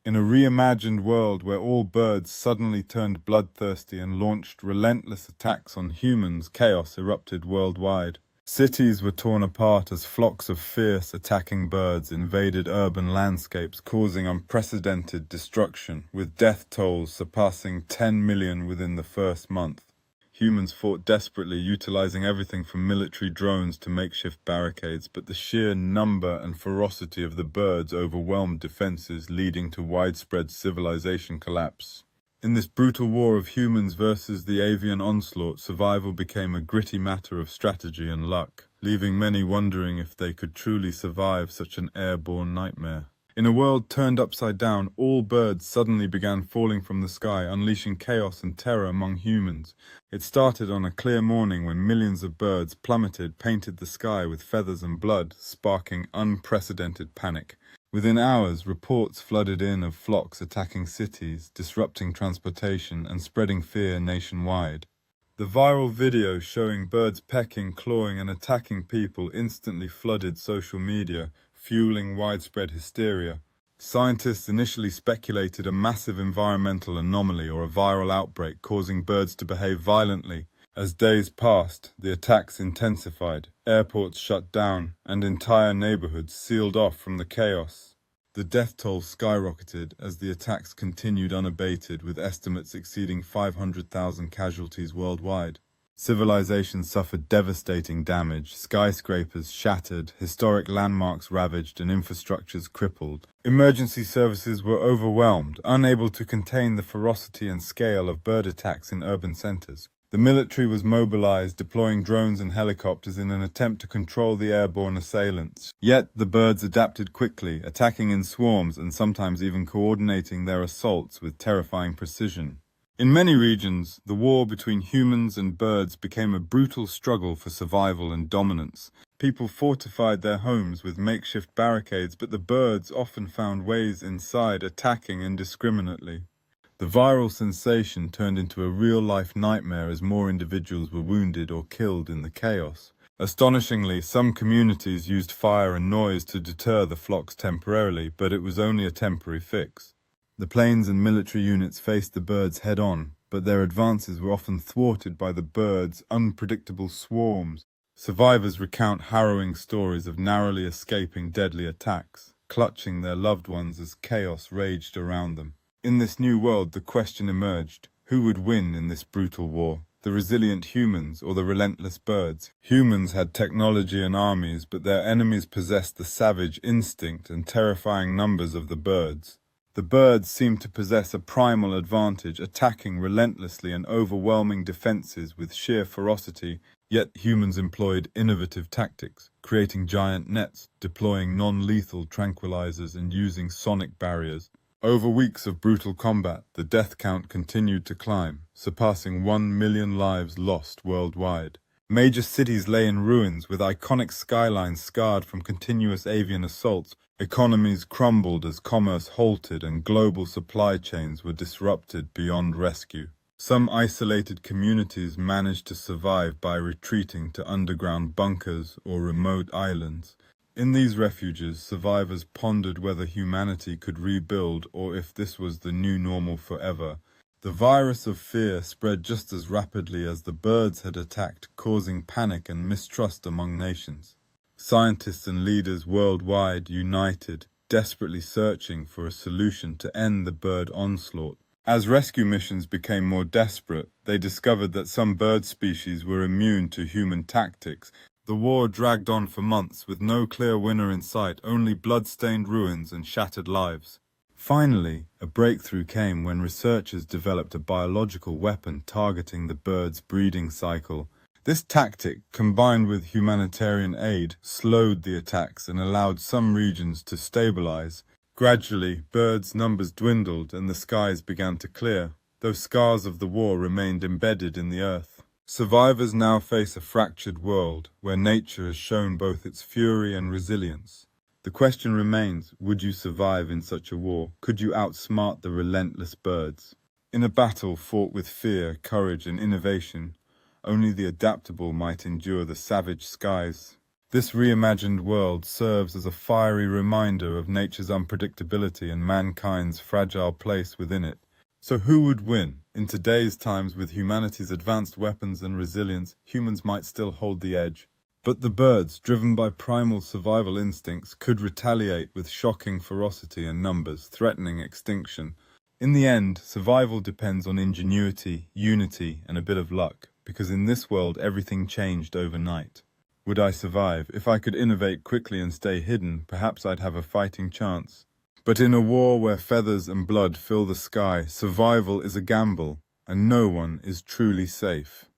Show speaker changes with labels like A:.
A: In a reimagined world where all birds suddenly turned bloodthirsty and launched relentless attacks on humans, chaos erupted worldwide. Cities were torn apart as flocks of fierce, attacking birds invaded urban landscapes, causing unprecedented destruction, with death tolls surpassing 10 million within the first month. Humans fought desperately, utilizing everything from military drones to makeshift barricades, but the sheer number and ferocity of the birds overwhelmed defenses, leading to widespread civilization collapse. In this brutal war of humans versus the avian onslaught, survival became a gritty matter of strategy and luck, leaving many wondering if they could truly survive such an airborne nightmare. In a world turned upside down, all birds suddenly began falling from the sky, unleashing chaos and terror among humans. It started on a clear morning when millions of birds plummeted, painted the sky with feathers and blood, sparking unprecedented panic. Within hours, reports flooded in of flocks attacking cities, disrupting transportation, and spreading fear nationwide. The viral video showing birds pecking, clawing, and attacking people instantly flooded social media, fueling widespread hysteria. Scientists initially speculated a massive environmental anomaly or a viral outbreak causing birds to behave violently. As days passed, the attacks intensified, airports shut down, and entire neighborhoods sealed off from the chaos. The death toll skyrocketed as the attacks continued unabated, with estimates exceeding 500,000 casualties worldwide. Civilizations suffered devastating damage, skyscrapers shattered, historic landmarks ravaged, and infrastructures crippled. Emergency services were overwhelmed, unable to contain the ferocity and scale of bird attacks in urban centers. The military was mobilized, deploying drones and helicopters in an attempt to control the airborne assailants. Yet the birds adapted quickly, attacking in swarms and sometimes even coordinating their assaults with terrifying precision. In many regions, the war between humans and birds became a brutal struggle for survival and dominance. People fortified their homes with makeshift barricades, but the birds often found ways inside, attacking indiscriminately. The viral sensation turned into a real-life nightmare as more individuals were wounded or killed in the chaos. Astonishingly, some communities used fire and noise to deter the flocks temporarily, but it was only a temporary fix. The planes and military units faced the birds head-on, but their advances were often thwarted by the birds' unpredictable swarms. Survivors recount harrowing stories of narrowly escaping deadly attacks, clutching their loved ones as chaos raged around them. In this new world, the question emerged: who would win in this brutal war? The resilient humans or the relentless birds? Humans had technology and armies, but their enemies possessed the savage instinct and terrifying numbers of the birds. The birds seemed to possess a primal advantage, attacking relentlessly and overwhelming defenses with sheer ferocity, yet humans employed innovative tactics, creating giant nets, deploying non-lethal tranquilizers, and using sonic barriers. Over weeks of brutal combat, the death count continued to climb, surpassing 1 million lives lost worldwide. Major cities lay in ruins, with iconic skylines scarred from continuous avian assaults. Economies crumbled as commerce halted and global supply chains were disrupted beyond rescue. Some isolated communities managed to survive by retreating to underground bunkers or remote islands. In these refuges, survivors pondered whether humanity could rebuild or if this was the new normal forever. The virus of fear spread just as rapidly as the birds had attacked, causing panic and mistrust among nations. Scientists and leaders worldwide united, desperately searching for a solution to end the bird onslaught. As rescue missions became more desperate, they discovered that some bird species were immune to human tactics. The war dragged on for months with no clear winner in sight, only blood-stained ruins and shattered lives. Finally, a breakthrough came when researchers developed a biological weapon targeting the bird's breeding cycle. This tactic, combined with humanitarian aid, slowed the attacks and allowed some regions to stabilize. Gradually, birds' numbers dwindled and the skies began to clear, though scars of the war remained embedded in the earth. Survivors now face a fractured world, where nature has shown both its fury and resilience. The question remains, would you survive in such a war? Could you outsmart the relentless birds? In a battle fought with fear, courage, and innovation, only the adaptable might endure the savage skies. This reimagined world serves as a fiery reminder of nature's unpredictability and mankind's fragile place within it. So who would win? In today's times, with humanity's advanced weapons and resilience, humans might still hold the edge. But the birds, driven by primal survival instincts, could retaliate with shocking ferocity and numbers, threatening extinction. In the end, survival depends on ingenuity, unity, and a bit of luck, because in this world everything changed overnight. Would I survive? If I could innovate quickly and stay hidden, perhaps I'd have a fighting chance. But in a war where feathers and blood fill the sky, survival is a gamble, and no one is truly safe.